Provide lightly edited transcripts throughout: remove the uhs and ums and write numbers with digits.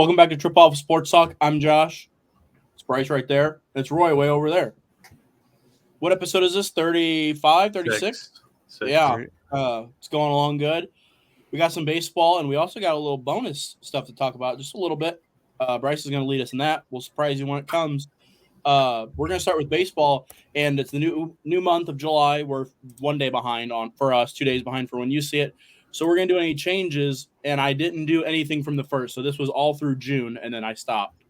Welcome back to Trip Off Sports Talk. I'm Josh. It's Bryce right there. It's Roy way over there. What episode is this? 35, 36? Yeah, it's going along good. We got some baseball, and we also got a little bonus stuff to talk about, just a little bit. Bryce is going to lead us in that. We'll surprise you when it comes. We're going to start with baseball, and it's the new month of July. We're 1 day behind for us, 2 days behind for when you see it. So we're going to do any changes, and I didn't do anything from the first. So this was all through June, and then I stopped.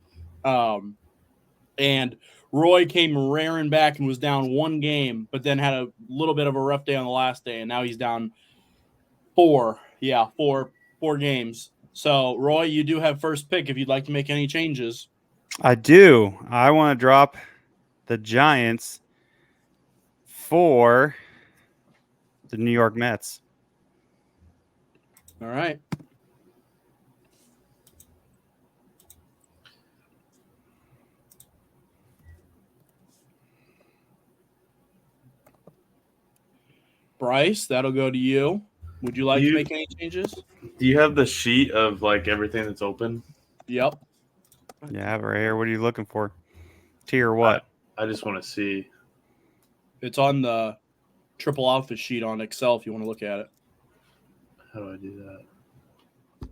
And Roy came raring back and was down 1 game, but then had a little bit of a rough day on the last day, and now he's down 4. Yeah, four games. So, Roy, you do have first pick if you'd like to make any changes. I do. I want to drop the Giants for the New York Mets. All right. Bryce, that'll go to you. Would you like to make any changes? Do you have the sheet of like everything that's open? Yep. Yeah, I have it right here. What are you looking for? Tier what? I just want to see. It's on the Triple Alpha sheet on Excel if you want to look at it. How do I do that?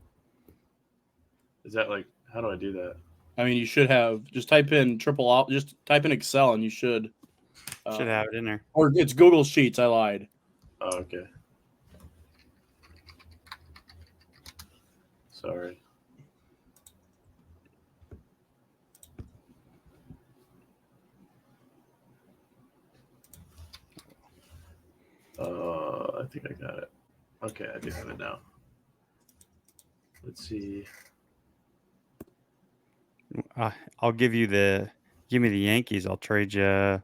Is that like, how do I do that? I mean, you should have, just type in Triple Alpha, just type in Excel and you should have it in there. Or it's Google Sheets. I lied. Oh, okay. Sorry. I think I got it. Okay, I do have it now. Let's see. I'll give me the Yankees. I'll trade you.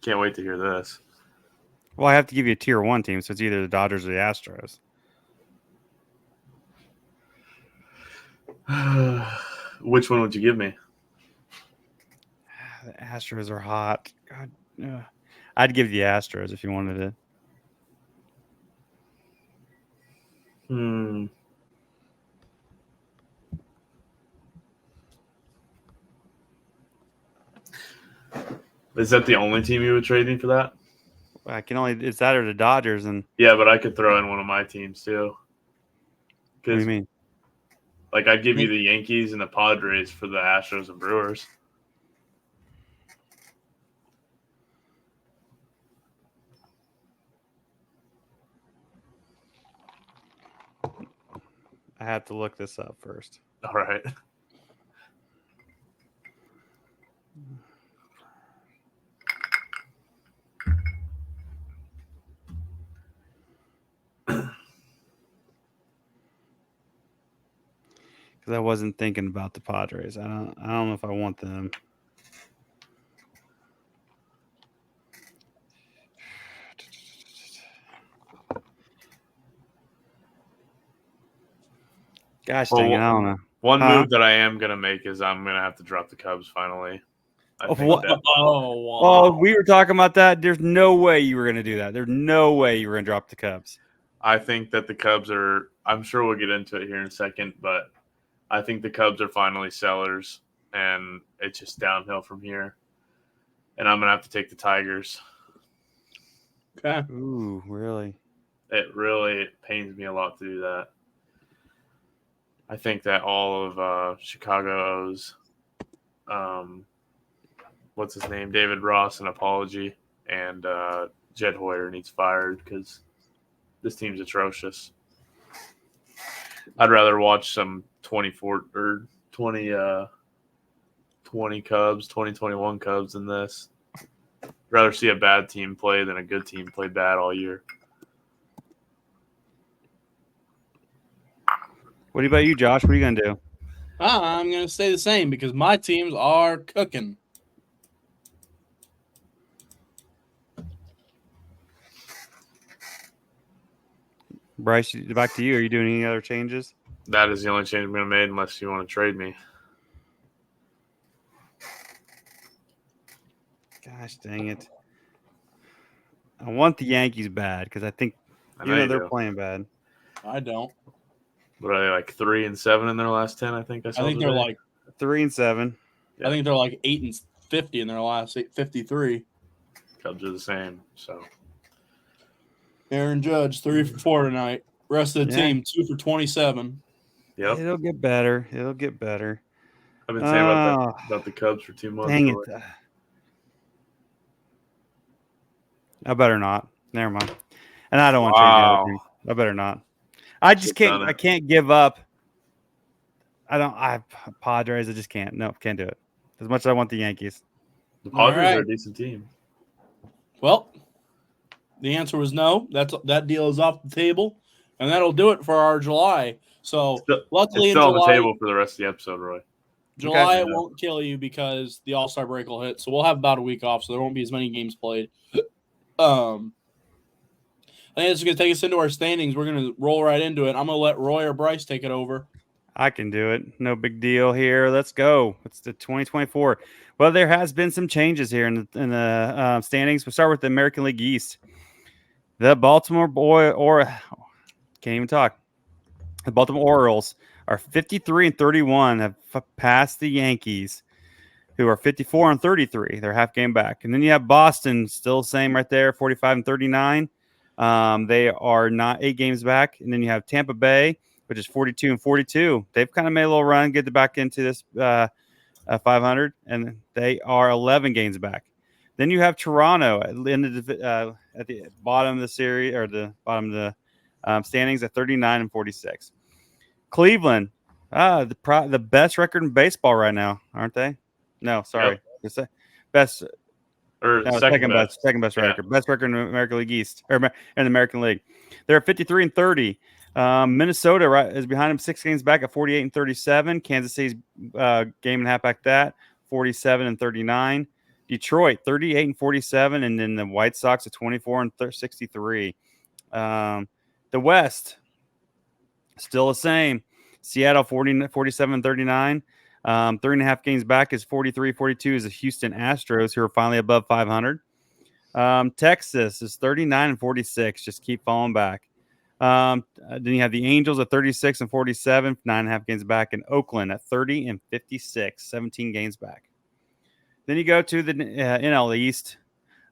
Can't wait to hear this. Well, I have to give you a tier 1 team, so it's either the Dodgers or the Astros. Which one would you give me? The Astros are hot. God, I'd give the Astros if you wanted it. Is that the only team you would trade me for that? It's that or the Dodgers, and yeah, but I could throw in one of my teams too. What do you mean? Like I'd give you the Yankees and the Padres for the Astros and Brewers. I have to look this up first. All right. Because I wasn't thinking about the Padres. I don't know if I want them. Gosh dang it, I don't know. One move that I am going to make is I'm going to have to drop the Cubs finally. Oh, we were talking about that. There's no way you were going to do that. There's no way you were going to drop the Cubs. I think that the Cubs are – I'm sure we'll get into it here in a second, but I think the Cubs are finally sellers, and it's just downhill from here. And I'm going to have to take the Tigers. Okay. Ooh, really? It pains me a lot to do that. I think that all of Chicago owes what's his name, David Ross, an apology, and Jed Hoyer needs fired because this team's atrocious. I'd rather watch some 20 Cubs, 2021 Cubs than this. I'd rather see a bad team play than a good team play bad all year. What about you, Josh? What are you going to do? I'm going to stay the same because my teams are cooking. Bryce, back to you. Are you doing any other changes? That is the only change I'm going to make unless you want to trade me. Gosh dang it. I want the Yankees bad because I think they're playing bad. I don't. What are they, like 3-7 in their last 10? I think I think they're like 3-7. Yeah. I think they're like 8-50 in their last 53. Cubs are the same. So Aaron Judge 3 for 4 tonight. Rest of the team 2 for 27. Yep. It'll get better. It'll get better. I've been saying about the Cubs for 2 months. Dang it. I better not. Never mind. And I don't want to change anything. I better not. I just can't. I can't give up. I Padres. I just can't. No, can't do it. As much as I want the Yankees. The Padres are a decent team. Well, the answer was no. That deal is off the table, and that'll do it for our July. So luckily, it's still on the table for the rest of the episode, Roy. July it won't kill you because the All-Star break will hit. So we'll have about a week off, so there won't be as many games played. I think this is going to take us into our standings. We're going to roll right into it. I'm going to let Roy or Bryce take it over. I can do it. No big deal here. Let's go. It's the 2024. Well, there has been some changes here in the standings. We'll start with the American League East. The Baltimore can't even talk. The Baltimore Orioles are 53-31, have passed the Yankees, who are 54-33. They're half game back. And then you have Boston, still same right there, 45-39. They are not 8 games back. And then you have Tampa Bay, which is 42-42. They've kind of made a little run, get back into this 500, and they are 11 games back. Then you have Toronto at the bottom of the series, or the bottom of the standings at 39-46. Cleveland, the best record in baseball right now, aren't they? No, sorry, yep. Best. Second best record. Best record in the American League East, or in the American League. They're 53-30. Minnesota is behind them 6 games back at 48-37. Kansas City's game and a half back that 47-39. Detroit 38-47, and then the White Sox at 24-63. The West still the same. Seattle 47-39. 3.5 games back is 43-42 is the Houston Astros, who are finally above 500. Texas is 39-46. Just keep falling back. Then you have the Angels at 36-47, 9.5 games back, and Oakland at 30-56, 17 games back. Then you go to the NL East,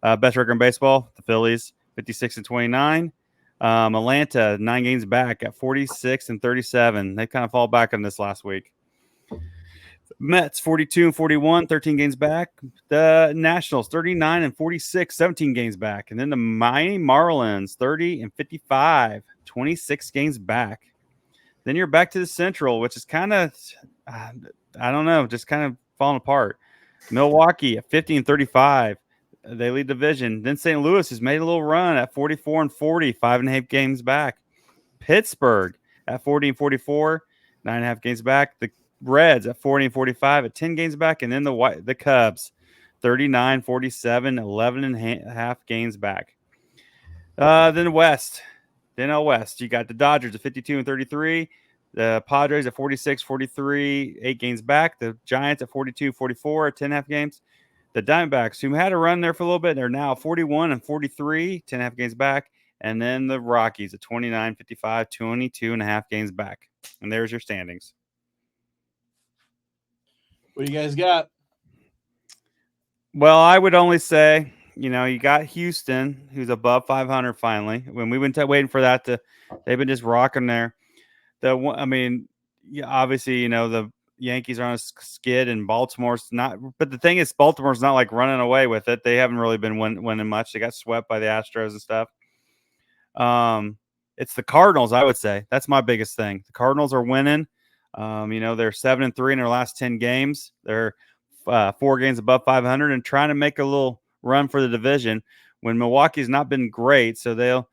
best record in baseball, the Phillies, 56-29. Atlanta, 9 games back at 46-37. They kind of fall back on this last week. Mets 42-41, 13 games back. The Nationals 39-46, 17 games back. And then the Miami Marlins 30-55, 26 games back. Then you're back to the Central, which is kind of, I don't know, just kind of falling apart. Milwaukee at 50-35. They lead the division. Then St. Louis has made a little run at 44-40, 5.5 games back. Pittsburgh at 40-44, 9.5 games back. The Reds at 40-45 at 10 games back. And then the Cubs 39-47, 11.5 games back. Then the West. Then out West, you got the Dodgers at 52-33. The Padres at 46-43, 8 games back. The Giants at 42-44, 10.5 games. The Diamondbacks, who had a run there for a little bit, they're now 41-43, 10.5 games back. And then the Rockies at 29-55, 22.5 games back. And there's your standings. What do you guys got? Well, I would only say, you got Houston, who's above 500 finally. When we've been waiting for that they've been just rocking there. Obviously, the Yankees are on a skid, and Baltimore's not. But the thing is, Baltimore's not like running away with it. They haven't really been winning much. They got swept by the Astros and stuff. It's the Cardinals, I would say. That's my biggest thing. The Cardinals are winning. They're 7-3 in their last 10 games. They're 4 games above 500 and trying to make a little run for the division. When Milwaukee's not been great, so they'll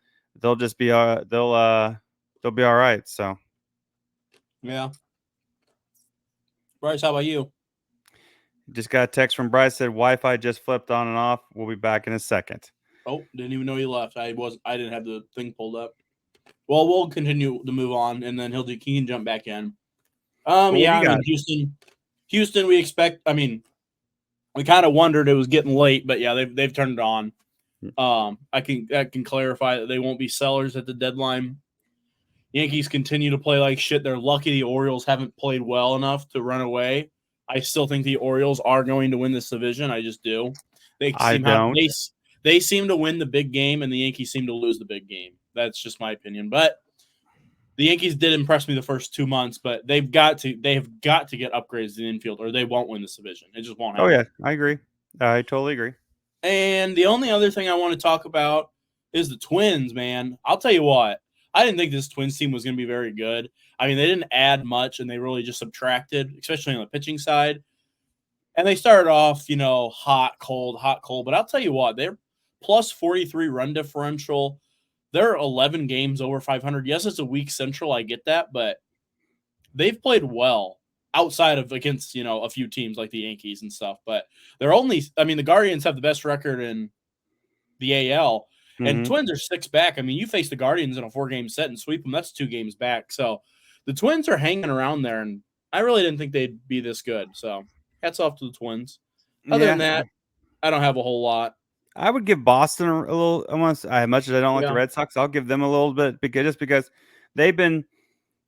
just be they'll be all right. So. Yeah. Bryce, how about you? Just got a text from Bryce, said Wi-Fi just flipped on and off. We'll be back in a second. Oh, didn't even know you left. I didn't have the thing pulled up. Well, we'll continue to move on, and then he can jump back in. Houston, we expect. We kind of wondered it was getting late, but yeah, they've turned it on. I can clarify that they won't be sellers at the deadline. Yankees continue to play like shit. They're lucky the Orioles haven't played well enough to run away. I still think the Orioles are going to win this division. I just do. They seem to win the big game, and the Yankees seem to lose the big game. That's just my opinion. But the Yankees did impress me the first 2 months, but they have got to get upgrades in the infield, or they won't win this division. It just won't happen. Oh yeah, I agree. I totally agree. And the only other thing I want to talk about is the Twins, man. I'll tell you what. I didn't think this Twins team was going to be very good. I mean, they didn't add much, and they really just subtracted, especially on the pitching side. And they started off, hot, cold. But I'll tell you what, they're plus 43 run differential. They're 11 games over 500. Yes, it's a weak Central. I get that. But they've played well outside of against, a few teams like the Yankees and stuff. But the Guardians have the best record in the AL. And Twins are 6 back. I mean, you face the Guardians in a 4-game set and sweep them. That's 2 games back. So the Twins are hanging around there, and I really didn't think they'd be this good. So hats off to the Twins. Other than that, I don't have a whole lot. I would give Boston a little. As much as I don't like the Red Sox, I'll give them a little bit because they've been,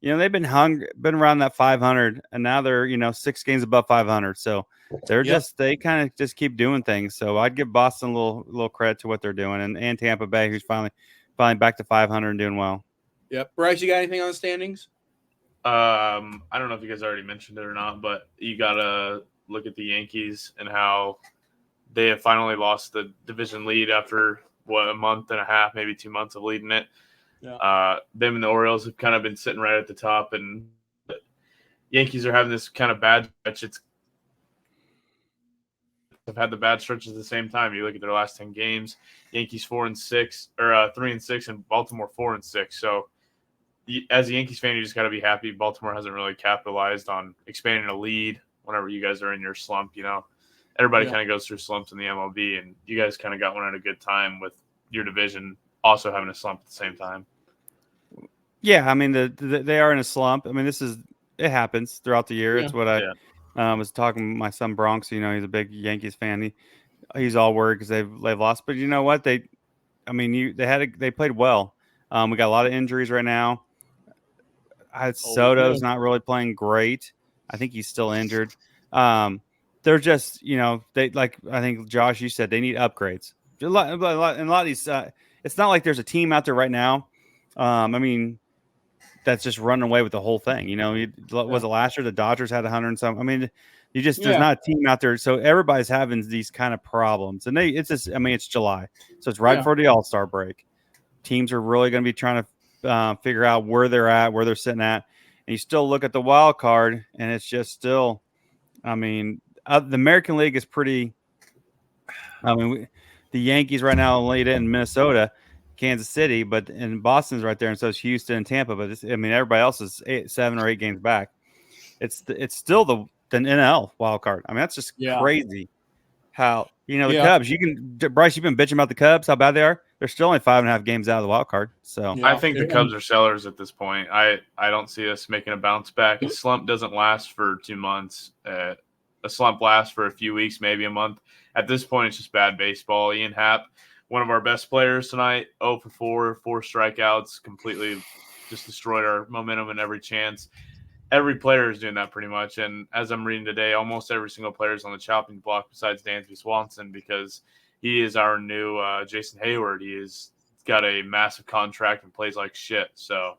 been around that 500, and now they're 6 games above 500. So they're they kind of just keep doing things. So I'd give Boston a little credit to what they're doing, and Tampa Bay, who's finally back to 500 and doing well. Yep. Bryce, you got anything on the standings? I don't know if you guys already mentioned it or not, but you gotta look at the Yankees and how they have finally lost the division lead after a month and a half, maybe 2 months of leading it. Yeah. Them and the Orioles have kind of been sitting right at the top, and the Yankees are having this kind of bad stretch. Have had the bad stretches at the same time. You look at their last 10 games, Yankees 4-6 or 3-6, and Baltimore 4-6. So as a Yankees fan, you just got to be happy. Baltimore hasn't really capitalized on expanding a lead whenever you guys are in your slump. Everybody kind of goes through slumps in the MLB, and you guys kind of got one at a good time with your division also having a slump at the same time. Yeah, I mean, they are in a slump. I mean, it happens throughout the year. Yeah. It's what I was talking with my son Bronx. He's a big Yankees fan. He's all worried because they've lost. But you know what? They played well. We got a lot of injuries right now. Soto's not really playing great. I think he's still injured. They're just, I think Josh, you said they need upgrades. And a lot of these, it's not like there's a team out there right now. That's just running away with the whole thing. Was it last year the Dodgers had 100 and something? I mean, there's not a team out there. So everybody's having these kind of problems, and it's July, so it's right before the All-Star break. Teams are really going to be trying to figure out where they're at, where they're sitting at, and you still look at the wild card, and it's just still, the American League is pretty. The Yankees right now lead it in Minnesota, Kansas City, and Boston's right there, and so is Houston and Tampa. But everybody else is 7 or 8 games back. It's still the NL wild card. That's just crazy. How the Cubs? Bryce, you've been bitching about the Cubs, how bad they are. They're still only 5.5 games out of the wild card. So I think the Cubs are sellers at this point. I don't see us making a bounce back. A slump doesn't last for 2 months. A slump lasts for a few weeks, maybe a month. At this point, it's just bad baseball. Ian Happ, one of our best players tonight, 0 for 4 strikeouts, completely just destroyed our momentum in every chance. Every player is doing that pretty much. And as I'm reading today, almost every single player is on the chopping block besides Dansby Swanson because he is our new Jason Hayward. He has got a massive contract and plays like shit. So,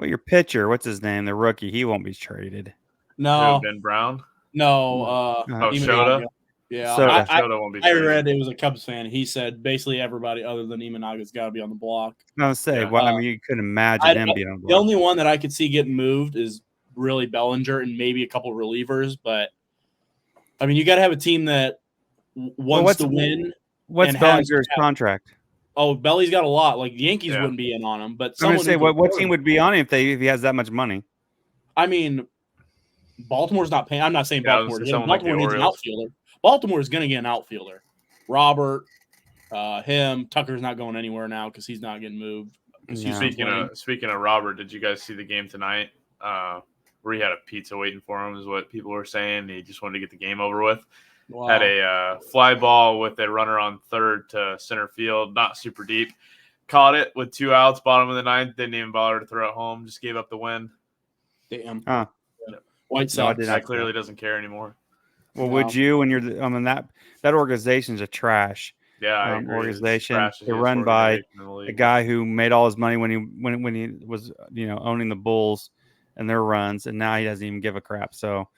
your pitcher, what's his name? The rookie, he won't be traded. No, Ben Brown. No, Shota. Yeah, Shota won't be traded. I read it was a Cubs fan. He said basically everybody other than Imanaga's got to be on the block. I was say, you couldn't imagine him being on the block. The only one that I could see getting moved is really Bellinger and maybe a couple relievers. But you got to have a team that wants to win. What's Bellinger's contract? Oh, Belly's got a lot. Like the Yankees wouldn't be in on him, but I'm going to say what team would be on him if he has that much money? Baltimore's not paying. I'm not saying Baltimore. Baltimore needs an outfielder. Baltimore is going to get an outfielder. Robert, him, Tucker's not going anywhere now because he's not getting moved. Speaking of Robert, did you guys see the game tonight? Where he had a pizza waiting for him is what people were saying. He just wanted to get the game over with. Wow. Had a fly ball with a runner on third to center field, not super deep. caught it with 2 outs, bottom of the ninth. Didn't even bother to throw it home. Just gave up the win. Damn. Huh. White Sox. That clearly doesn't care anymore. Well, would you when you're that organization's a trash organization. They're run by a guy who made all his money when he was owning the Bulls and their runs, and now he doesn't even give a crap. So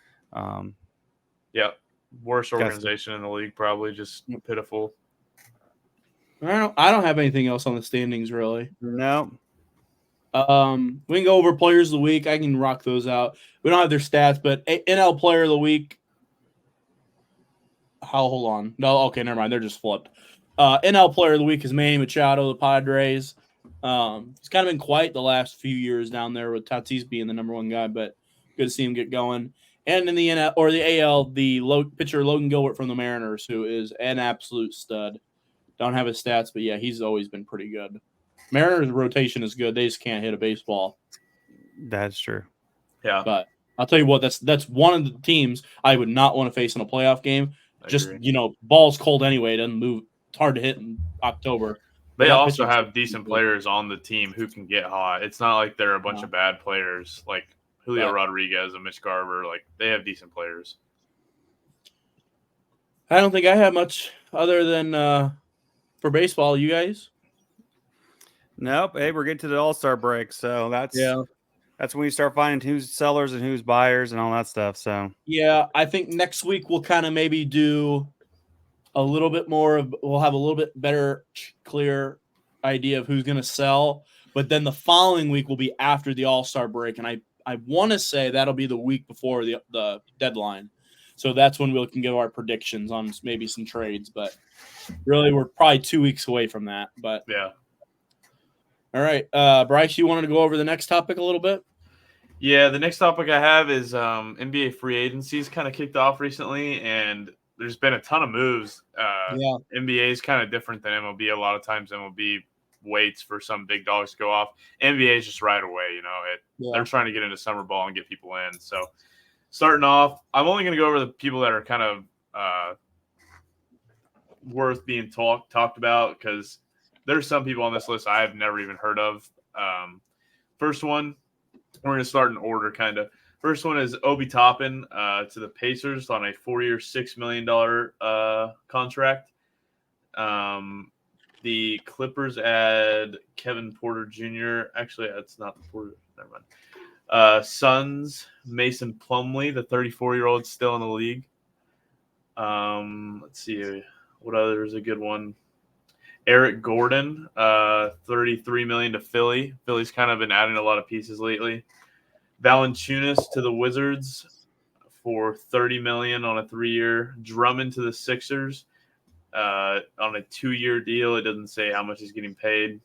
worst organization in the league, probably just pitiful. I don't have anything else on the standings really. No. We can go over players of the week. I can rock those out. We don't have their stats, but NL player of the week. Hold on. No, okay, never mind. They're just flipped. NL player of the week is Manny Machado, the Padres. He's kind of been quiet the last few years down there with Tatis being the number one guy, but good to see him get going. And in the NL or the AL, the pitcher Logan Gilbert from the Mariners, who is an absolute stud. Don't have his stats, but yeah, he's always been pretty good. Mariners' rotation is good. They just can't hit a baseball. That's true. Yeah. But I'll tell you what, that's one of the teams I would not want to face in a playoff game. Just, ball's cold anyway. It doesn't move. It's hard to hit in October. They also have decent players on the team who can get hot. It's not like they're a bunch of bad players like Julio Rodriguez and Mitch Garver. Like, they have decent players. I don't think I have much other than for baseball. You guys? Nope. Hey, we're getting to the All-Star break, so that's when you start finding who's sellers and who's buyers and all that stuff. So I think next week we'll kind of maybe do a little bit more we'll have a little bit better, clear idea of who's going to sell. But then the following week will be after the All-Star break, and I want to say that'll be the week before the deadline. So that's when we can give our predictions on maybe some trades. But really, we're probably 2 weeks away from that. But yeah. All right. Bryce, you wanted to go over the next topic a little bit? Yeah, the next topic I have is NBA free agencies kind of kicked off recently, and there's been a ton of moves. NBA is kind of different than MLB. A lot of times MLB waits for some big dogs to go off. NBA is just right away. They're trying to get into summer ball and get people in. So starting off, I'm only going to go over the people that are kind of worth being talked about because there's some people on this list I have never even heard of. First one, we're going to start in order, kind of. First one is Obi Toppin to the Pacers on a 4-year, $6 million contract. The Clippers add Kevin Porter Jr. Actually, that's not the Porter. Never mind. Suns, Mason Plumlee, the 34-year-old, still in the league. Let's see. What other is a good one? Eric Gordon, $33 million to Philly. Philly's kind of been adding a lot of pieces lately. Valanciunas to the Wizards for $30 million on a 3-year. Drummond to the Sixers on a 2-year deal. It doesn't say how much he's getting paid.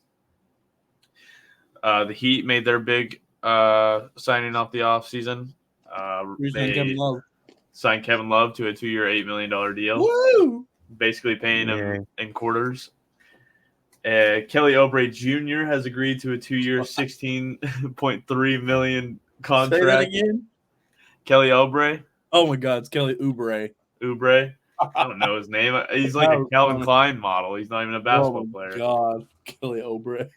The Heat made their big signing off the offseason. They signed Kevin Love to a 2-year, $8 million deal. Woo! Basically paying him in quarters. Kelly Oubre Jr. has agreed to a 2-year, $16.3 million contract. Say that again? Kelly Oubre. Oh my God, it's Kelly Oubre. Oubre. I don't know his name. He's like a Calvin Klein model. He's not even a basketball player. God, Kelly Oubre.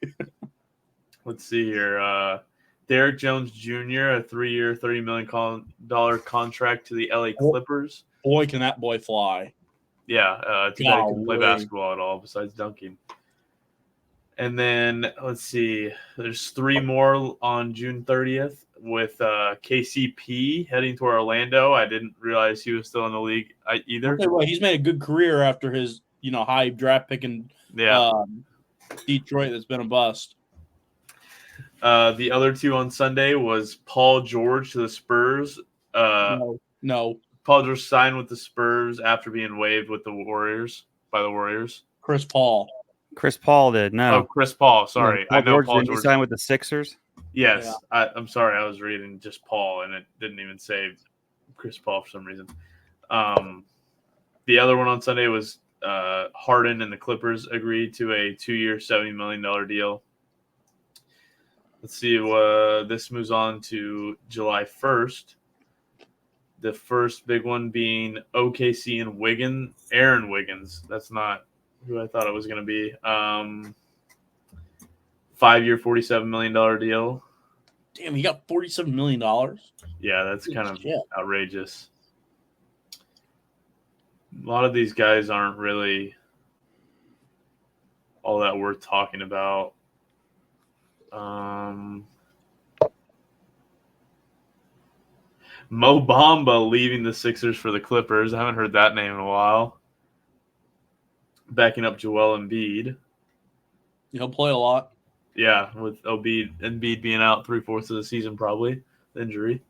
Let's see here. Derek Jones Jr., a 3-year, $30 million contract to the LA Clippers. Boy, can that boy fly. Yeah, too bad he couldn't play basketball at all besides dunking. And then, let's see, there's 3 more on June 30th with KCP heading to Orlando. I didn't realize he was still in the league either. Well, he's made a good career after his, high draft pick in Detroit that's been a bust. The other 2 on Sunday was Paul George to the Spurs. No. Paul George signed with the Spurs after being waived with the Warriors by the Warriors. Chris Paul did. No. Oh, Chris Paul. Sorry. I know Paul George signed with the Sixers. Yes. Yeah. I'm sorry. I was reading just Paul, and it didn't even say Chris Paul for some reason. The other one on Sunday was Harden and the Clippers agreed to a 2-year, $70 million deal. Let's see. This moves on to July 1st. The first big one being OKC and Aaron Wiggins. That's not who I thought it was going to be. 5-year, $47 million deal. Damn, he got $47 million. Yeah, that's kind of outrageous. A lot of these guys aren't really all that worth talking about. Mo Bamba leaving the Sixers for the Clippers. I haven't heard that name in a while. Backing up Joel Embiid. He'll play a lot. Yeah, with Embiid being out 3/4 of the season, probably injury.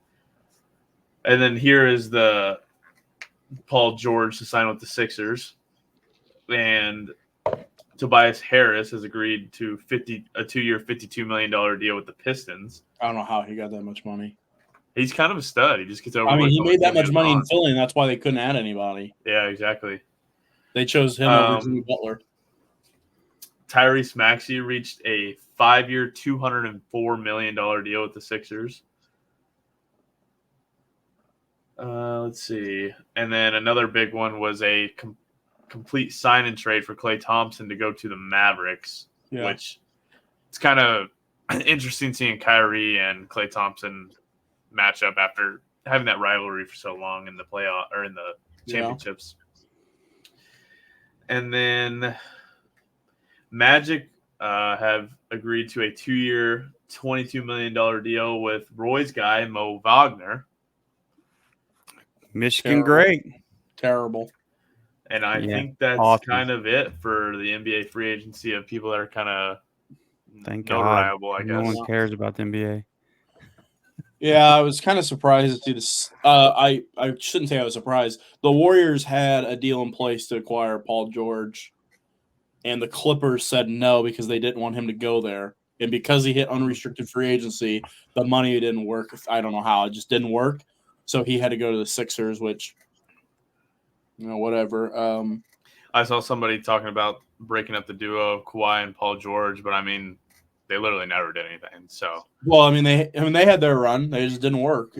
And then here is the Paul George to sign with the Sixers, and Tobias Harris has agreed to a 2-year, $52 million deal with the Pistons. I don't know how he got that much money. He's kind of a stud. He just gets over. I mean, he made that much money in Philly, and that's why they couldn't add anybody. Yeah, exactly. They chose him over Jimmy Butler. Tyrese Maxey reached a 5-year, $204 million deal with the Sixers. Let's see. And then another big one was a complete sign and trade for Klay Thompson to go to the Mavericks, which it's kind of interesting seeing Kyrie and Klay Thompson match up after having that rivalry for so long in the playoff or in the championships. And then Magic have agreed to a 2-year, $22 million deal with Roy's guy, Mo Wagner. Michigan great. Terrible. And I think that's kind of it for the NBA free agency of people that are kind of notoriable, I guess. No one cares about the NBA. Yeah, I was kind of surprised to see this. I shouldn't say I was surprised. The Warriors had a deal in place to acquire Paul George, and the Clippers said no because they didn't want him to go there. And because he hit unrestricted free agency, the money didn't work. I don't know how. It just didn't work. So he had to go to the Sixers, which, whatever. I saw somebody talking about breaking up the duo of Kawhi and Paul George, but I mean, they literally never did anything. So, well, they had their run. They just didn't work,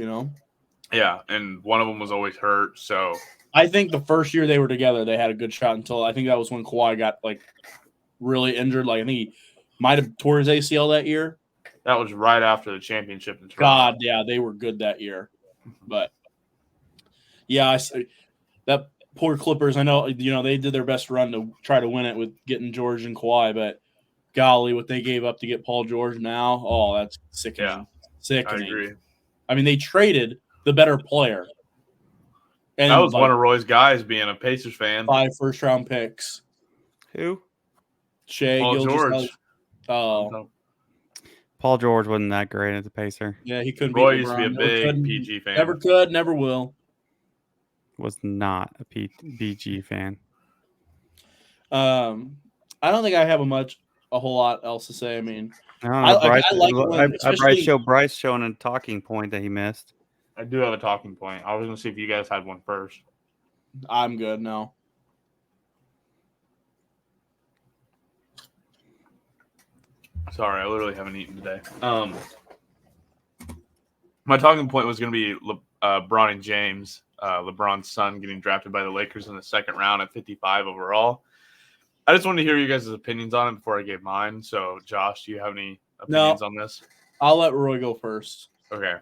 Yeah, and one of them was always hurt. So I think the first year they were together, they had a good shot until I think that was when Kawhi got really injured. I think he might have tore his ACL that year. That was right after the championship in Toronto. God, yeah, they were good that year. But yeah, that poor Clippers. I know, they did their best run to try to win it with getting George and Kawhi, but golly, what they gave up to get Paul George now, that's sickening. Yeah, sickening. I agree. I mean, they traded the better player. And that was one of Roy's guys being a Pacers fan. 5 first-round picks. Who? Shea Gilgeous. Paul George wasn't that great as a Pacer. Yeah, he couldn't. Roy used to be a big PG fan. Never could, never will. Was not a PG fan. I don't think I have a whole lot else to say. I mean, Bryce showing a talking point that he missed. I do have a talking point. I was going to see if you guys had one first. I'm good now. Sorry, I literally haven't eaten today. My talking point was going to be Bronny James, LeBron's son, getting drafted by the Lakers in the second round at 55 overall. I just wanted to hear you guys' opinions on it before I gave mine. So, Josh, do you have any opinions on this? I'll let Roy go first. Okay.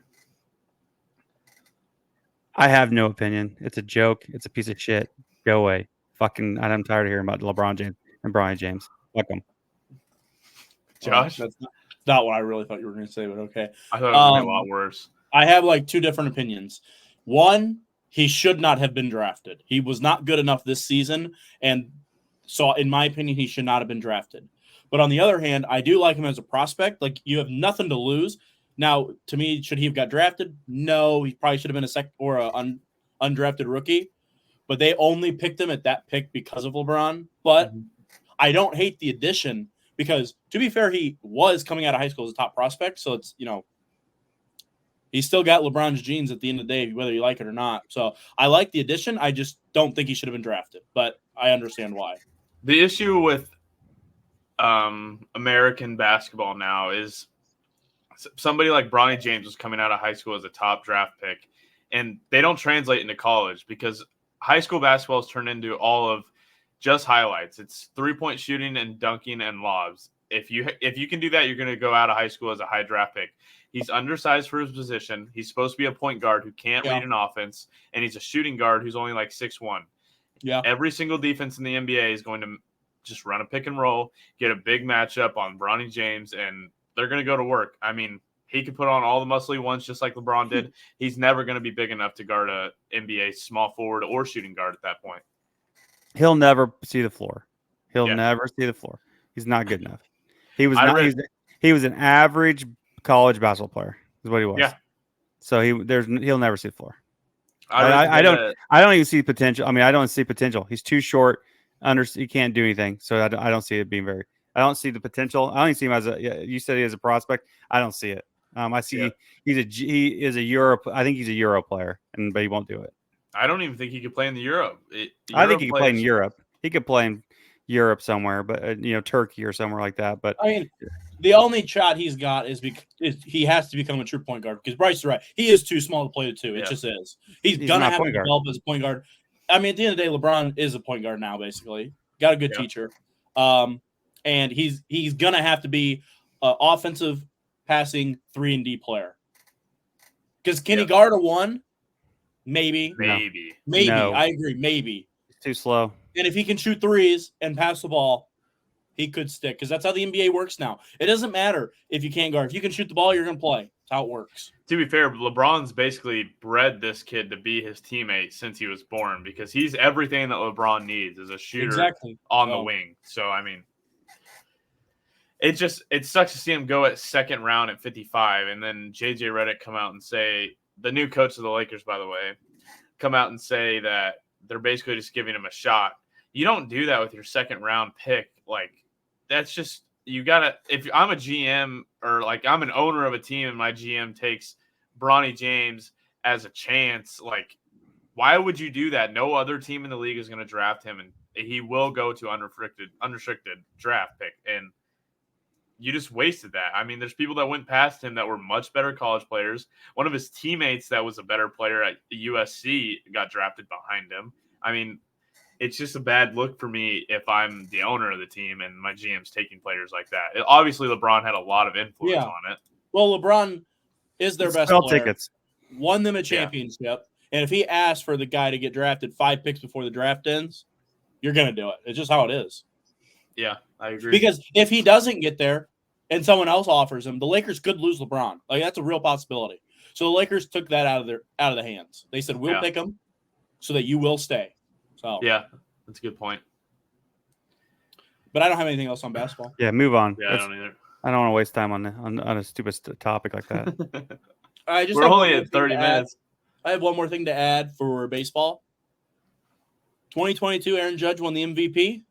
I have no opinion. It's a joke. It's a piece of shit. Go away. I'm tired of hearing about LeBron James and Bronny James. Fuck them. Josh? That's not what I really thought you were going to say, but okay. I thought it was going to be a lot worse. I have 2 different opinions. One, he should not have been drafted. He was not good enough this season, and so in my opinion, he should not have been drafted. But on the other hand, I do like him as a prospect. You have nothing to lose. Now, to me, should he have got drafted? No, he probably should have been a second or an undrafted rookie. But they only picked him at that pick because of LeBron. But I don't hate the addition because, to be fair, he was coming out of high school as a top prospect. So it's, he's still got LeBron's genes at the end of the day, whether you like it or not. So I like the addition. I just don't think he should have been drafted. But I understand why. The issue with American basketball now is somebody like Bronny James was coming out of high school as a top draft pick, and they don't translate into college because high school basketball is turned into all of just highlights. It's 3-point shooting and dunking and lobs. if you can do that, you're going to go out of high school as a high draft pick. He's undersized for his position. He's supposed to be a point guard who can't read an offense, and he's a shooting guard who's only like 6'1". Yeah. Every single defense in the NBA is going to just run a pick and roll, get a big matchup on Bronny James, and they're going to go to work. I mean, he could put on all the muscly ones just like LeBron did. He's never going to be big enough to guard a NBA small forward or shooting guard at that point. He'll never see the floor. He'll never see the floor. He's not good enough. He was he was an average college basketball player. Is what he was. Yeah. So he'll never see the floor. I don't even see potential. I mean, I don't see potential. He's too short. He can't do anything. So I don't see it being very. I don't see the potential. I don't even see him as you said he is a prospect. I don't see it. I see he is a Europe. I think he's a Euro player, but he won't do it. I don't even think he could play in the Euro. I think he could play in Europe. He could play in Europe somewhere, but Turkey or somewhere like that. But I mean, the only shot he's got is he has to become a true point guard because Bryce is right. He is too small to play the two. It just is. He's gonna have to develop as a point guard. I mean, at the end of the day, LeBron is a point guard now. Basically, got a good teacher, and he's gonna have to be an offensive, passing 3-and-D player. Because can he guard a 1? Maybe. No. I agree. Maybe. It's too slow. And if he can shoot threes and pass the ball, he could stick. Because that's how the NBA works now. It doesn't matter if you can't guard. If you can shoot the ball, you're going to play. That's how it works. To be fair, LeBron's basically bred this kid to be his teammate since he was born because he's everything that LeBron needs as a shooter on the wing. So, I mean, it sucks to see him go at second round at 55 and then JJ Redick come out and say, the new coach of the Lakers, by the way, come out and say that they're basically just giving him a shot. You don't do that with your second round pick. Like, that's just, you gotta, if I'm a GM or like I'm an owner of a team and my GM takes Bronny James as a chance, like, why would you do that? No other team in the league is going to draft him, and he will go to unrestricted draft pick. And you just wasted that. I mean, there's people that went past him that were much better college players. One of his teammates that was a better player at USC got drafted behind him. I mean, it's just a bad look for me if I'm the owner of the team and my GM's taking players like that. Obviously, LeBron had a lot of influence on it. Well, LeBron is their best player. Tickets. Won them a championship. And if he asks for the guy to get drafted 5 picks before the draft ends, you're going to do it. It's just how it is. Yeah, I agree. Because if he doesn't get there and someone else offers him, the Lakers could lose LeBron. Like, that's a real possibility. So the Lakers took that out of the hands. They said, we'll pick him so that you will stay. So yeah, that's a good point. But I don't have anything else on basketball. Yeah, move on. Yeah, I don't either. I don't want to waste time on a stupid topic like that. We're only at 30 minutes. I have one more thing to add for baseball. 2022, Aaron Judge won the MVP.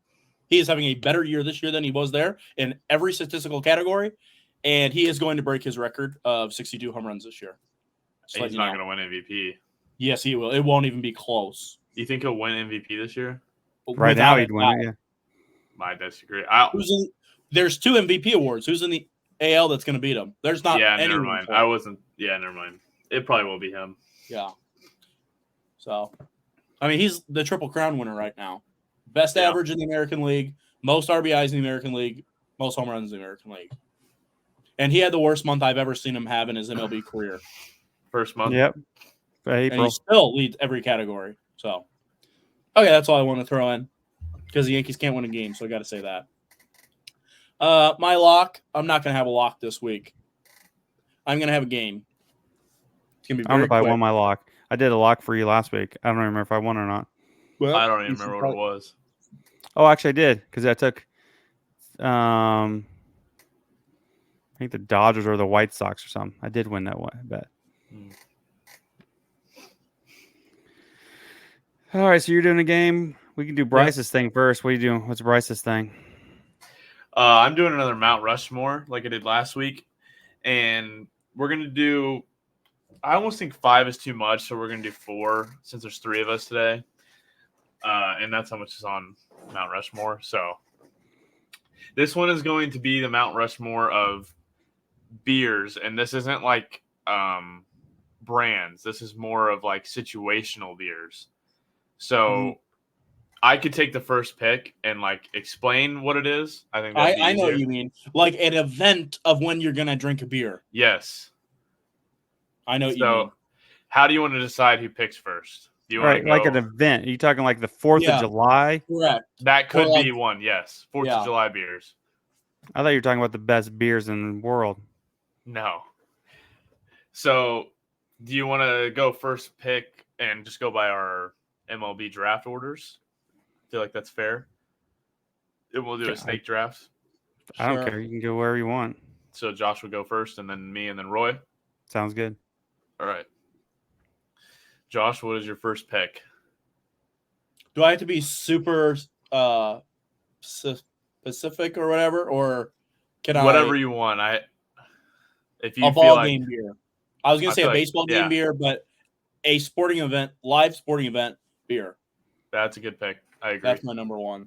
He is having a better year this year than he was there in every statistical category, and he is going to break his record of 62 home runs this year. He's not going to win MVP. Yes, he will. It won't even be close. You think he'll win MVP this year? Right now, he'd win it, yeah. I disagree. There's 2 MVP awards. Who's in the AL that's going to beat him? There's not any. Never mind. Never mind. It probably will be him. Yeah. So, I mean, he's the Triple Crown winner right now. Best average in the American League, most RBIs in the American League, most home runs in the American League. And he had the worst month I've ever seen him have in his MLB career. First month? Yep. And he still leads every category. So, okay, that's all I want to throw in because the Yankees can't win a game, so I got to say that. My lock, I'm not going to have a lock this week. I'm going to have a game. It's going to be very quick. I don't know if I won my lock. I did a lock for you last week. I don't remember if I won or not. Well, I don't even remember what it was. Oh, actually, I did because I took I think the Dodgers or the White Sox or something. I did win that one, I bet. All right, so you're doing a game. We can do Bryce's thing first. What are you doing? What's Bryce's thing? I'm doing another Mount Rushmore like I did last week. And we're going to do – I almost think 5 is too much, so we're going to do 4 since there's 3 of us today. And that's how much is on Mount Rushmore. So this one is going to be the Mount Rushmore of beers. And this isn't like brands. This is more of like situational beers. So I could take the first pick and like explain what it is. I think that'd be I know easier. what you mean. Like an event of when you're gonna drink a beer. Yes. I know what you mean. How do you want to decide who picks first? Do you want to go like an event? Are you talking like the 4th of July? Correct. That could be one, yes. 4th of July beers. I thought you were talking about the best beers in the world. No. So, do you want to go first pick and just go by our MLB draft orders? I feel like that's fair. And we'll do a snake draft. I don't care. You can go wherever you want. So Josh would go first, and then me, and then Roy. Sounds good. All right. Josh, what is your first pick? Do I have to be super specific or whatever, or can whatever you want? If you a feel ball like, game beer. I was gonna say a baseball game beer, but a sporting event, live sporting event beer. That's a good pick. I agree. That's my number one.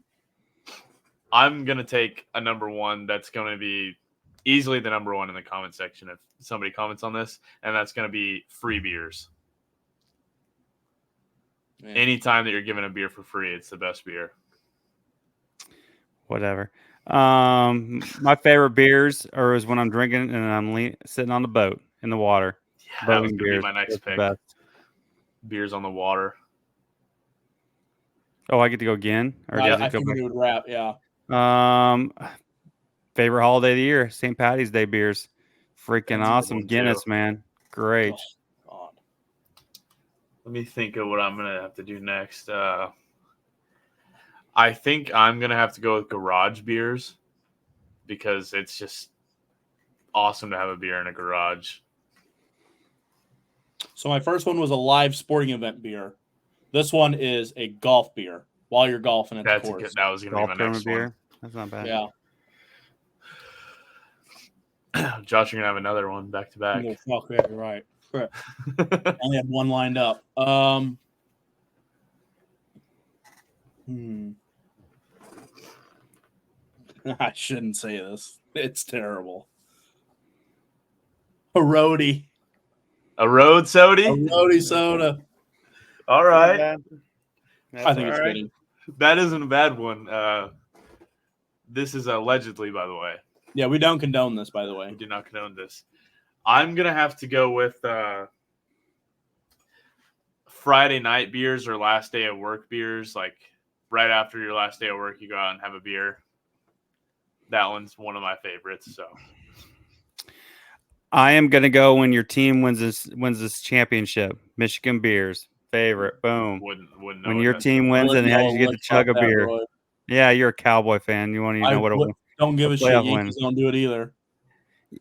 I'm gonna take a number one that's going to be easily the number one in the comment section if somebody comments on this, and that's going to be free beers. Man. Anytime that you're giving a beer for free, it's the best beer. Whatever. My favorite beers is when I'm drinking and I'm sitting on the boat in the water. Yeah, that was gonna be my next pick. Beers on the water. Oh, I get to go again? Or I think we would wrap, yeah. Favorite holiday of the year, St. Patty's Day beers. Freaking awesome. Guinness, man. Great. Oh, God. Let me think of what I'm going to have to do next. I think I'm going to have to go with garage beers because it's just awesome to have a beer in a garage. So my first one was a live sporting event beer. This one is a golf beer while you're golfing at the course. That was going to be my next beer. One. That's not bad. Yeah. Josh, you're going to have another one back to back. Okay, right. I only had one lined up. I shouldn't say this. It's terrible. A roadie. A road soda? A roadie soda. All right. I think it's good. That isn't a bad one. This is allegedly, by the way. Yeah, we don't condone this, by the way. We do not condone this. I'm going to have to go with Friday night beers or last day of work beers. Like right after your last day of work, you go out and have a beer. That one's one of my favorites. So I am going to go when your team wins this championship. Michigan beers. Favorite. Boom. Wouldn't know when your team wins and you get to chug a beer. Roy. Yeah, you're a Cowboy fan. You want to know what it don't give a shit. Yankees don't do it either.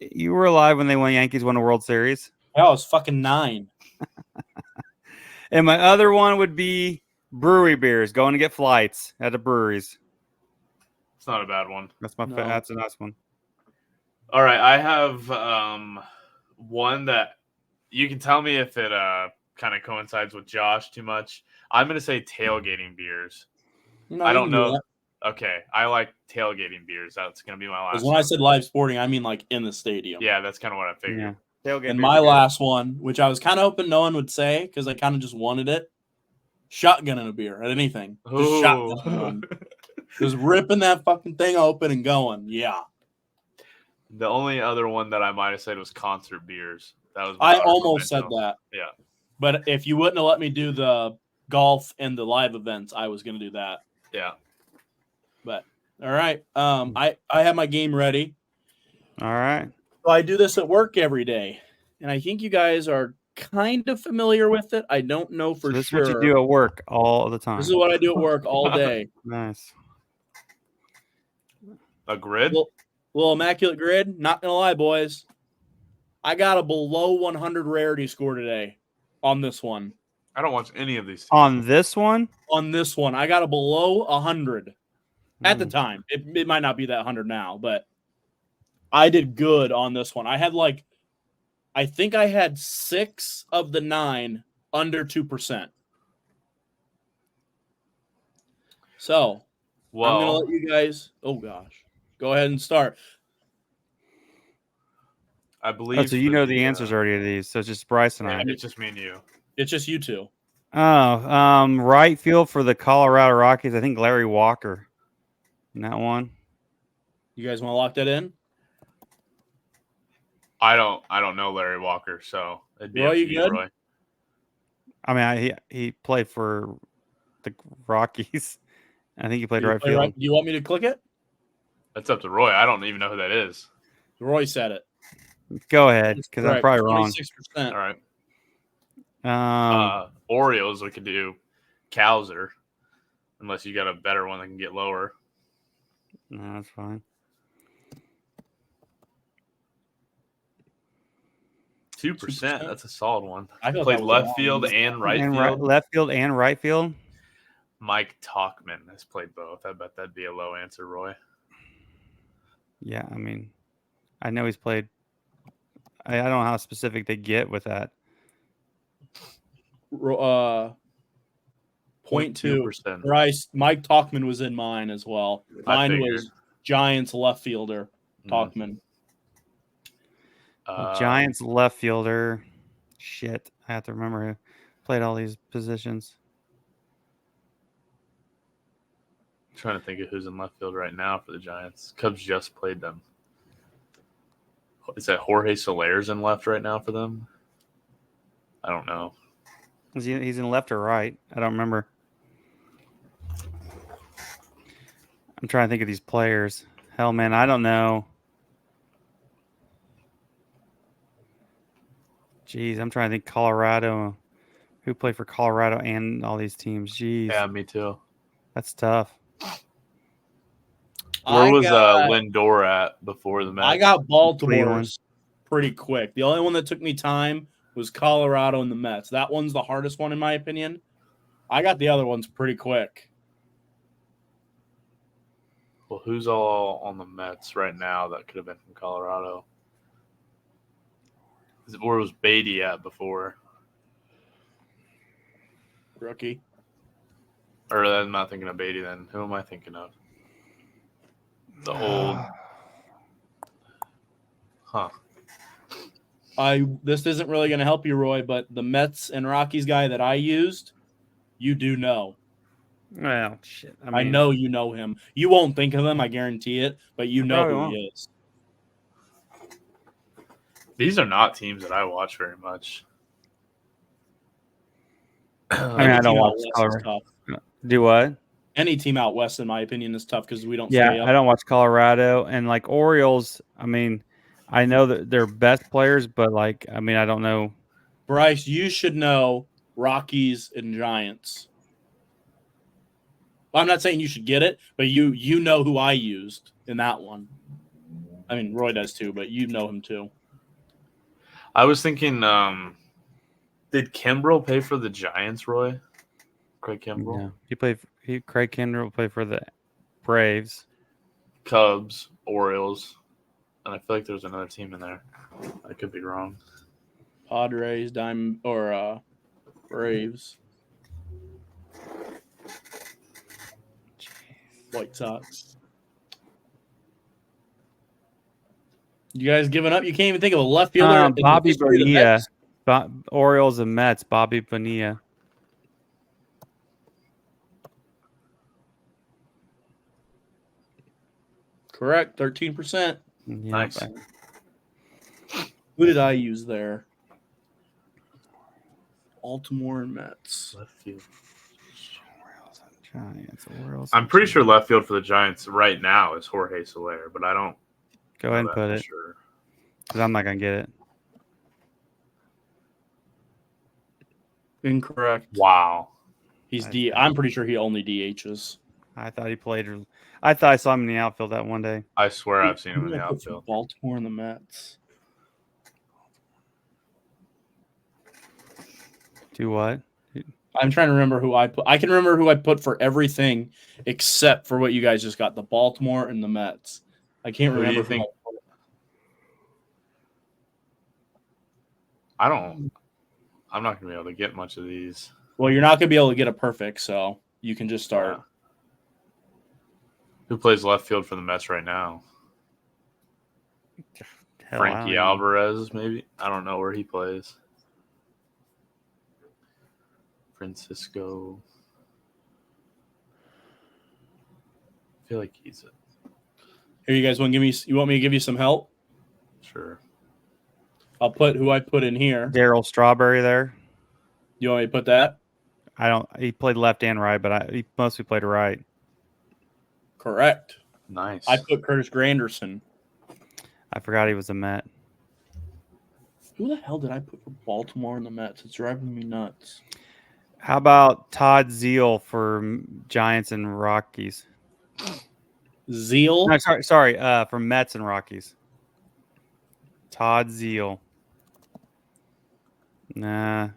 You were alive when Yankees won a World Series? Yeah, I was fucking 9. And my other one would be brewery beers. Going to get flights at the breweries. It's not a bad one. That's a nice one. All right, I have one that you can tell me if it kind of coincides with Josh too much. I'm going to say tailgating beers. No, I don't know. Okay, I like tailgating beers. That's going to be my last one. When I said live sporting, I mean like in the stadium. Yeah, that's kind of what I figured. Yeah. And my last one, which I was kind of hoping no one would say because I kind of just wanted it, shotgunning a beer at anything. Just shotgun. Just ripping that fucking thing open and going. Yeah. The only other one that I might have said was concert beers. That was I almost said that. Yeah. But if you wouldn't have let me do the golf and the live events, I was going to do that. Yeah. But all right. I have my game ready. All right. So I do this at work every day. And I think you guys are kind of familiar with it. I don't know for this sure. This is what you do at work all the time. This is what I do at work all day. Nice. A grid? Little immaculate grid. Not going to lie, boys. I got a below 100 rarity score today on this one. I don't watch any of these things. On this one? On this one. I got a below 100 at the time. It might not be that 100 now, but I did good on this one. I think I had 6 of the 9 under 2%. So, I'm going to let you guys, oh gosh, go ahead and start. I believe. So you know the answers already to these. So it's just Bryce and I. It's just me and you. It's just you two. Right field for the Colorado Rockies. I think Larry Walker in that one. You guys want to lock that in? I don't know Larry Walker, so it'd be Roy, up to you you, good? Roy. I mean, he played for the Rockies. I think he played Do right field. do you want me to click it? That's up to Roy. I don't even know who that is. Roy said it. Go ahead, because I'm probably wrong. 26%. All right. Orioles, we could do Cowser, unless you got a better one that can get lower. No, that's fine. 2%. That's a solid one. I thought Played that was left wrong. field and right field. Left field and right field. Mike Talkman has played both. I bet that'd be a low answer, Roy. Yeah, I mean, I know he's played. I don't know how specific they get with that. 0.2%. Bryce, Mike Talkman was in mine as well. Mine was Giants left fielder, Talkman. Giants left fielder. Shit, I have to remember who played all these positions. I'm trying to think of who's in left field right now for the Giants. Cubs just played them. Is that Jorge Soler's in left right now for them? I don't know. He's in left or right? I don't remember. I'm trying to think of these players. Hell, man, I don't know. Jeez, I'm trying to think. Colorado. Who played for Colorado and all these teams? Jeez. Yeah, me too. That's tough. Where was Lindor at before the match? I got Baltimore's pretty quick. The only one that took me time was Colorado and the Mets. That one's the hardest one in my opinion. I got the other ones pretty quick. Well, who's all on the Mets right now that could have been from Colorado? Where was Beatty at before? Rookie. Or I'm not thinking of Beatty then. Who am I thinking of? The old. Huh. This isn't really going to help you, Roy, but the Mets and Rockies guy that I used, you do know. Well, shit. I know you know him. You won't think of him, I guarantee it, but you know who he is. These are not teams that I watch very much. I mean, I don't watch Colorado. Do what? Any team out west, in my opinion, is tough because we don't. Yeah, I don't watch Colorado and like Orioles. I mean, I know that they're best players, but like, I mean, I don't know. Bryce, you should know Rockies and Giants. Well, I'm not saying you should get it, but you know who I used in that one. I mean, Roy does too, but you know him too. I was thinking, did Kimbrel pay for the Giants, Roy? Craig Kimbrel? No, Craig Kimbrel played for the Braves, Cubs, Orioles, and I feel like there's another team in there. I could be wrong. Padres, Braves, White Sox. You guys giving up? You can't even think of a left fielder. Bobby Bonilla, Orioles and Mets. Bobby Bonilla. Correct, 13%. Nice. Who did I use there? Baltimore and Mets. Left field. Orioles. I'm pretty sure left field for the Giants right now is Jorge Soler, but I don't. Go ahead and put it. Sure. Because I'm not gonna get it. Incorrect. Wow. He's I'm pretty sure he only DHs. I thought he played. I thought I saw him in the outfield that one day. I swear I've seen him in the outfield. Baltimore and the Mets. Do what? I'm trying to remember who I put. I can remember who I put for everything except for what you guys just got, the Baltimore and the Mets. I can't remember. Do you think? I'm not going to be able to get much of these. Well, you're not going to be able to get a perfect, so you can just start. Who plays left field for the Mets right now? Frankie Alvarez, maybe? I don't know where he plays. Francisco. I feel like he's it. Here, you guys want to give me? You want me to give you some help? Sure. I'll put who I put in here. Darryl Strawberry there. You want me to put that? He played left and right, but he mostly played right. Correct. Nice. I put Curtis Granderson. I forgot he was a Met. Who the hell did I put for Baltimore in the Mets? It's driving me nuts. How about Todd Zeal for Giants and Rockies? Zeal? No, sorry. For Mets and Rockies. Todd Zeal. Nah.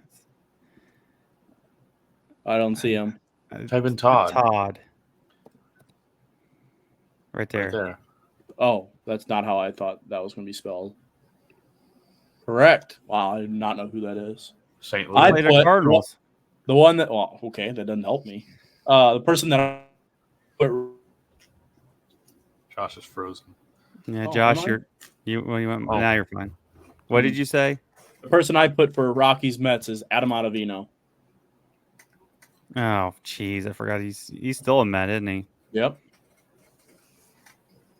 I don't see him. Type in Todd. Todd. Right there. Right there. Oh, that's not how I thought that was going to be spelled. Correct. Wow, I do not know who that is. St. I Louis. Played the Cardinals. The one that, well, okay, that doesn't help me. The person that I put. Josh is frozen. Yeah, Oh, Josh, am I? now you're fine. What did you say? The person I put for Rockies Mets is Adam Ottavino. Oh, jeez, I forgot he's still a Met, isn't he? Yep.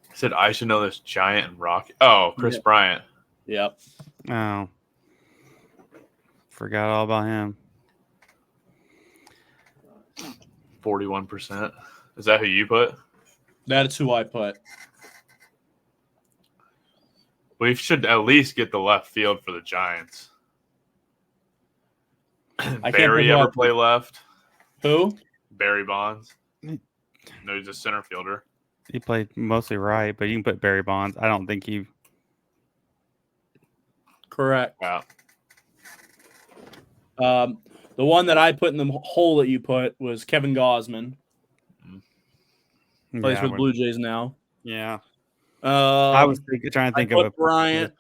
He said I should know this Giant and Rocky. Oh, Chris Yeah. Bryant. Yep. Oh, forgot all about him. 41%. Is that who you put? That's who I put. We should at least get the left field for the Giants. Barry ever play left? Who? Barry Bonds. No, he's a center fielder. He played mostly right, but you can put Barry Bonds. I don't think he. Correct. Wow. The one that I put in the hole that you put was Kevin Gausman. Plays for the Blue Jays now. Yeah. I was trying to think of a Bryant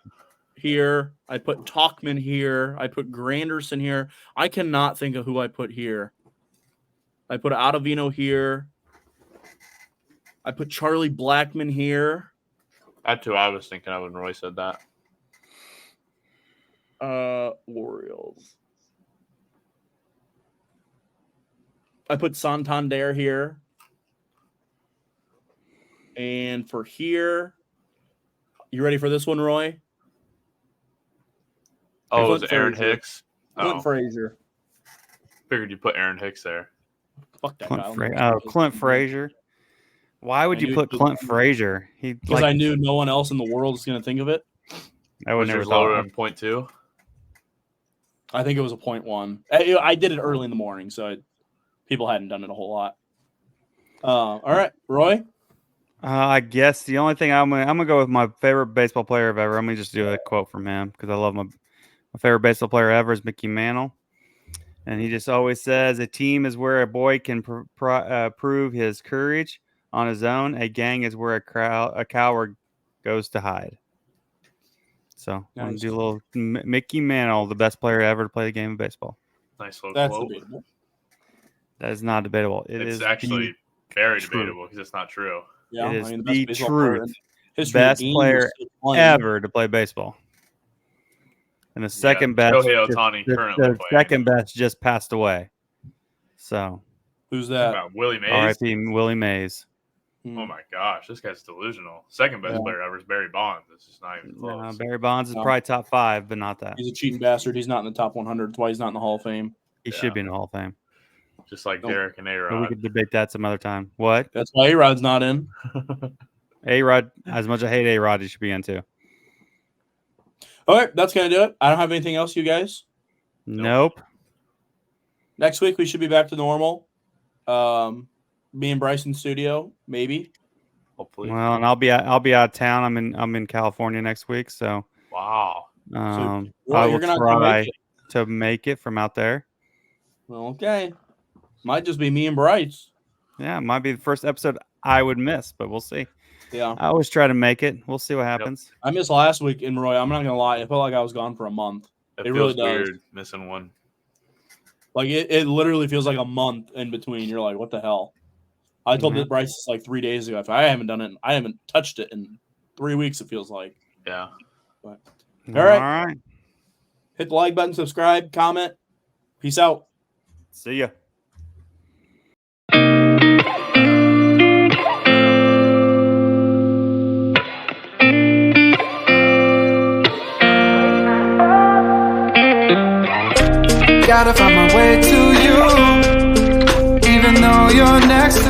here. I put Talkman here. I put Granderson here. I cannot think of who I put here. I put Ottavino here. I put Charlie Blackmon here. That's who I was thinking of when Roy said that. Orioles. I put Santander here. And for here, you ready for this one, Roy? Oh, it was Aaron Hicks? Clint Frazier. Figured you put Aaron Hicks there. Fuck that guy. Clint Frazier. Why would you put Clint Frazier? Because I knew no one else in the world was going to think of it. I would never lower than 0.2. I think it was a 0.1. I did it early in the morning, so people hadn't done it a whole lot. All right, Roy. I guess the only thing I'm gonna go with my favorite baseball player of ever. I'm gonna just do a quote from him because I love my favorite baseball player ever is Mickey Mantle, and he just always says, "A team is where a boy can prove his courage on his own. A gang is where a coward goes to hide." So nice. I'm gonna do a little Mickey Mantle, the best player ever to play the game of baseball. Nice little That's quote. Debatable. That is not debatable. It's actually very debatable because it's not true. Yeah, it is the truth. Best player ever to play baseball. And the second best, Shohei Ohtani currently the second best just passed away. So who's that? Willie Mays. R.I.P. Willie Mays. Oh my gosh, this guy's delusional. Second best player ever is Barry Bonds. It's just not even close. Barry Bonds is probably top 5, but not that. He's a cheating bastard. He's not in the top 100. That's why he's not in the Hall of Fame. He should be in the Hall of Fame. Just like Derek and A-Rod. We could debate that some other time. What? That's why A-Rod's not in. A-Rod, as much as I hate A-Rod, he should be in too. All right, that's going to do it. I don't have anything else, you guys. Nope. Next week, we should be back to normal. Me and Bryce in studio, maybe. Hopefully. Well, and I'll be out of town. I'm in California next week, so wow. I will try to make it from out there. Okay. Might just be me and Bryce. Yeah, it might be the first episode I would miss, but we'll see. Yeah. I always try to make it. We'll see what happens. I missed last week in Roy. I'm not going to lie. It felt like I was gone for a month. It really does. Weird missing one. Like, it literally feels like a month in between. You're like, what the hell? I told Bryce like 3 days ago. I haven't done it. I haven't touched it in 3 weeks, it feels like. Yeah. But, all right. Hit the like button, subscribe, comment. Peace out. See ya. Gotta find my way to you, even though you're next to